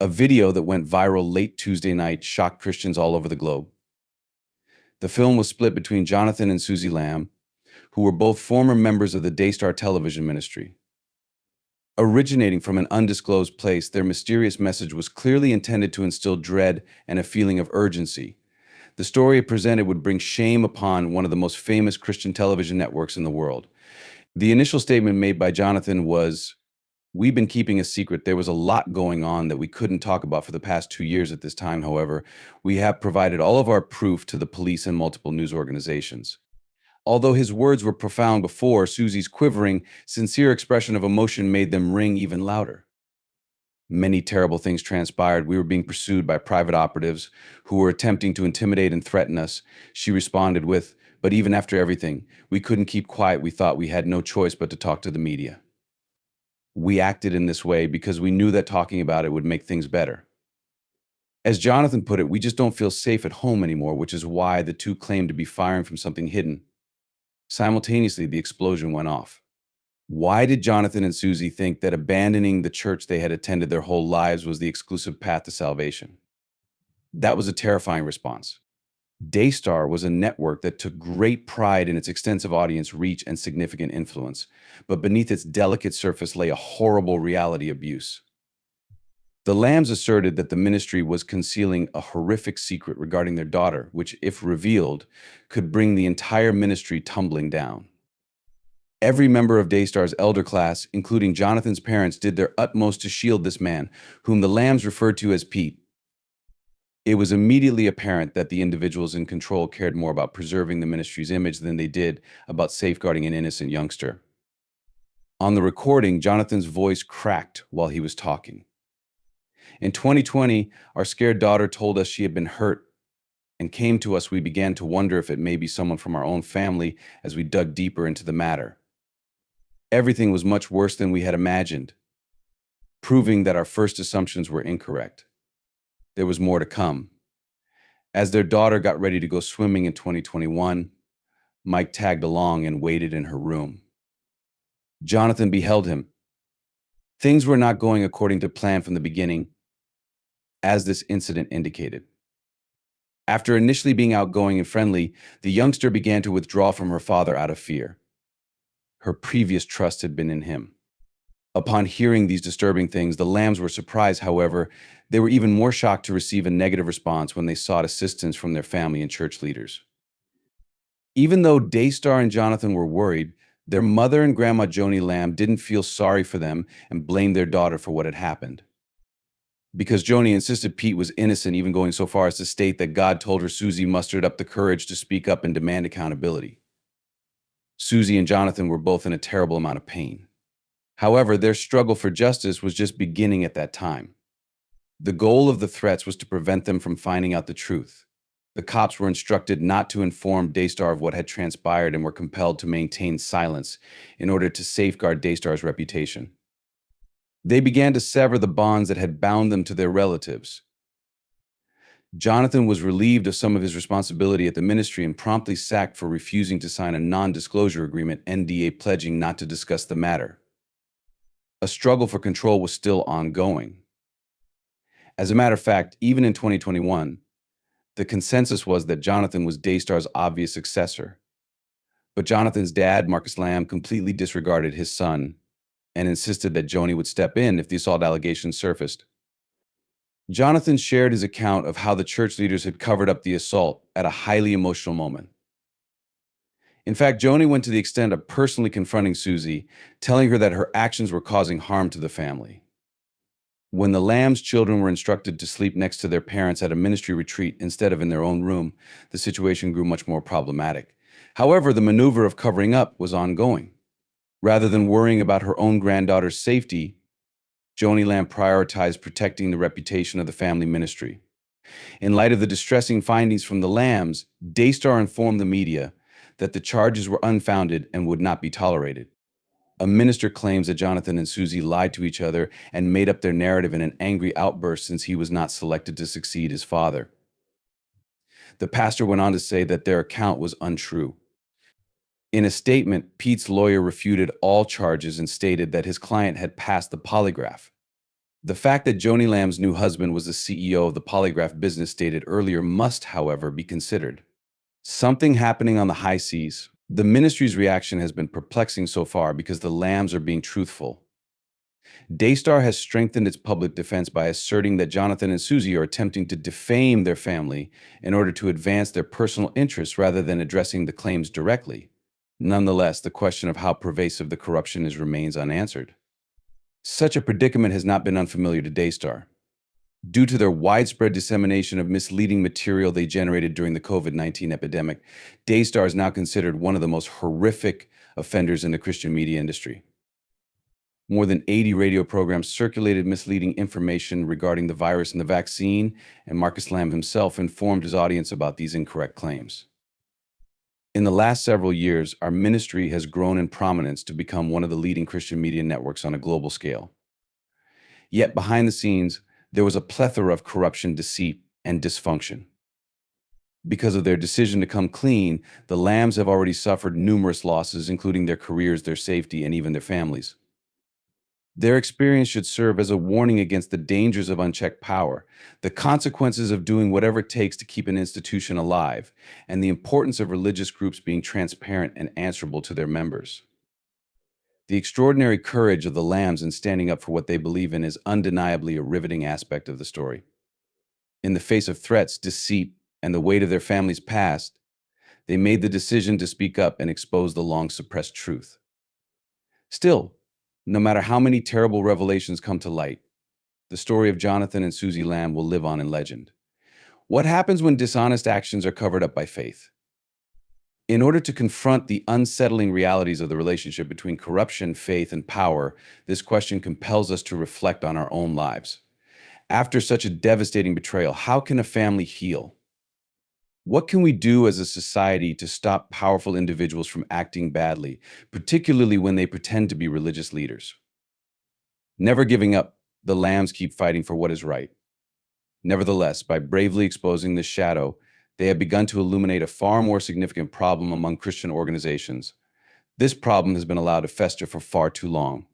A video that went viral late Tuesday night shocked Christians all over the globe. The film was split between Jonathan and Susie Lamb, who were both former members of the Daystar Television Ministry. Originating from an undisclosed place, their mysterious message was clearly intended to instill dread and a feeling of urgency. The story it presented would bring shame upon one of the most famous Christian television networks in the world. The initial statement made by Jonathan was, "We've been keeping a secret. There was a lot going on that we couldn't talk about for the past 2 years at this time. However, we have provided all of our proof to the police and multiple news organizations." Although his words were profound before, Susie's quivering, sincere expression of emotion made them ring even louder. Many terrible things transpired. We were being pursued by private operatives who were attempting to intimidate and threaten us. She responded with, "But even after everything, we couldn't keep quiet. We thought we had no choice but to talk to the media. We acted in this way because we knew that talking about it would make things better." As Jonathan put it, "We just don't feel safe at home anymore," which is why the two claimed to be firing from something hidden. Simultaneously, the explosion went off. Why did Jonathan and Susie think that abandoning the church they had attended their whole lives was the exclusive path to salvation? That was a terrifying response. Daystar was a network that took great pride in its extensive audience reach and significant influence, but beneath its delicate surface lay a horrible reality abuse. The Lambs asserted that the ministry was concealing a horrific secret regarding their daughter, which, if revealed, could bring the entire ministry tumbling down. Every member of Daystar's elder class, including Jonathan's parents, did their utmost to shield this man, whom the Lambs referred to as Pete. It was immediately apparent that the individuals in control cared more about preserving the ministry's image than they did about safeguarding an innocent youngster. On the recording, Jonathan's voice cracked while he was talking. "In 2020, our scared daughter told us she had been hurt and came to us. We began to wonder if it may be someone from our own family as we dug deeper into the matter. Everything was much worse than we had imagined, proving that our first assumptions were incorrect. There was more to come. As their daughter got ready to go swimming in 2021, Mike tagged along and waited in her room. Jonathan beheld him. Things were not going according to plan from the beginning, as this incident indicated. After initially being outgoing and friendly, the youngster began to withdraw from her father out of fear. Her previous trust had been in him. Upon hearing these disturbing things, the Lambs were surprised. However, they were even more shocked to receive a negative response when they sought assistance from their family and church leaders. Even though Daystar and Jonathan were worried, their mother and grandma Joni Lamb didn't feel sorry for them and blamed their daughter for what had happened. Because Joni insisted Pete was innocent, even going so far as to state that God told her, Susie mustered up the courage to speak up and demand accountability. Susie and Jonathan were both in a terrible amount of pain. However, their struggle for justice was just beginning at that time. The goal of the threats was to prevent them from finding out the truth. The cops were instructed not to inform Daystar of what had transpired and were compelled to maintain silence in order to safeguard Daystar's reputation. They began to sever the bonds that had bound them to their relatives. Jonathan was relieved of some of his responsibility at the ministry and promptly sacked for refusing to sign a non-disclosure agreement, NDA, pledging not to discuss the matter. A struggle for control was still ongoing. As a matter of fact, even in 2021, the consensus was that Jonathan was Daystar's obvious successor. But Jonathan's dad, Marcus Lamb, completely disregarded his son and insisted that Joni would step in if the assault allegations surfaced. Jonathan shared his account of how the church leaders had covered up the assault at a highly emotional moment. In fact, Joni went to the extent of personally confronting Susie, telling her that her actions were causing harm to the family. When the Lamb's children were instructed to sleep next to their parents at a ministry retreat instead of in their own room, the situation grew much more problematic. However, the maneuver of covering up was ongoing. Rather than worrying about her own granddaughter's safety, Joni Lamb prioritized protecting the reputation of the family ministry. In light of the distressing findings from the Lambs, Daystar informed the media that the charges were unfounded and would not be tolerated. A minister claims that Jonathan and Susie lied to each other and made up their narrative in an angry outburst since he was not selected to succeed his father. The pastor went on to say that their account was untrue. In a statement, Pete's lawyer refuted all charges and stated that his client had passed the polygraph. The fact that Joni Lamb's new husband was the CEO of the polygraph business stated earlier must, however, be considered. Something happening on the high seas. The ministry's reaction has been perplexing so far because the Lambs are being truthful. Daystar has strengthened its public defense by asserting that Jonathan and Susie are attempting to defame their family in order to advance their personal interests rather than addressing the claims directly. Nonetheless, the question of how pervasive the corruption is remains unanswered. Such a predicament has not been unfamiliar to Daystar. Due to their widespread dissemination of misleading material they generated during the COVID-19 epidemic, Daystar is now considered one of the most horrific offenders in the Christian media industry. More than 80 radio programs circulated misleading information regarding the virus and the vaccine, and Marcus Lamb himself informed his audience about these incorrect claims. In the last several years, our ministry has grown in prominence to become one of the leading Christian media networks on a global scale. Yet behind the scenes, there was a plethora of corruption, deceit, and dysfunction. Because of their decision to come clean, the Lambs have already suffered numerous losses, including their careers, their safety, and even their families. Their experience should serve as a warning against the dangers of unchecked power, the consequences of doing whatever it takes to keep an institution alive, and the importance of religious groups being transparent and answerable to their members. The extraordinary courage of the Lambs in standing up for what they believe in is undeniably a riveting aspect of the story. In the face of threats, deceit, and the weight of their family's past, they made the decision to speak up and expose the long-suppressed truth. Still, no matter how many terrible revelations come to light, the story of Jonathan and Susie Lamb will live on in legend. What happens when dishonest actions are covered up by faith? In order to confront the unsettling realities of the relationship between corruption, faith, and power, this question compels us to reflect on our own lives. After such a devastating betrayal, how can a family heal? What can we do as a society to stop powerful individuals from acting badly, particularly when they pretend to be religious leaders? Never giving up, the Lambs keep fighting for what is right. Nevertheless, by bravely exposing this shadow, they have begun to illuminate a far more significant problem among Christian organizations. This problem has been allowed to fester for far too long.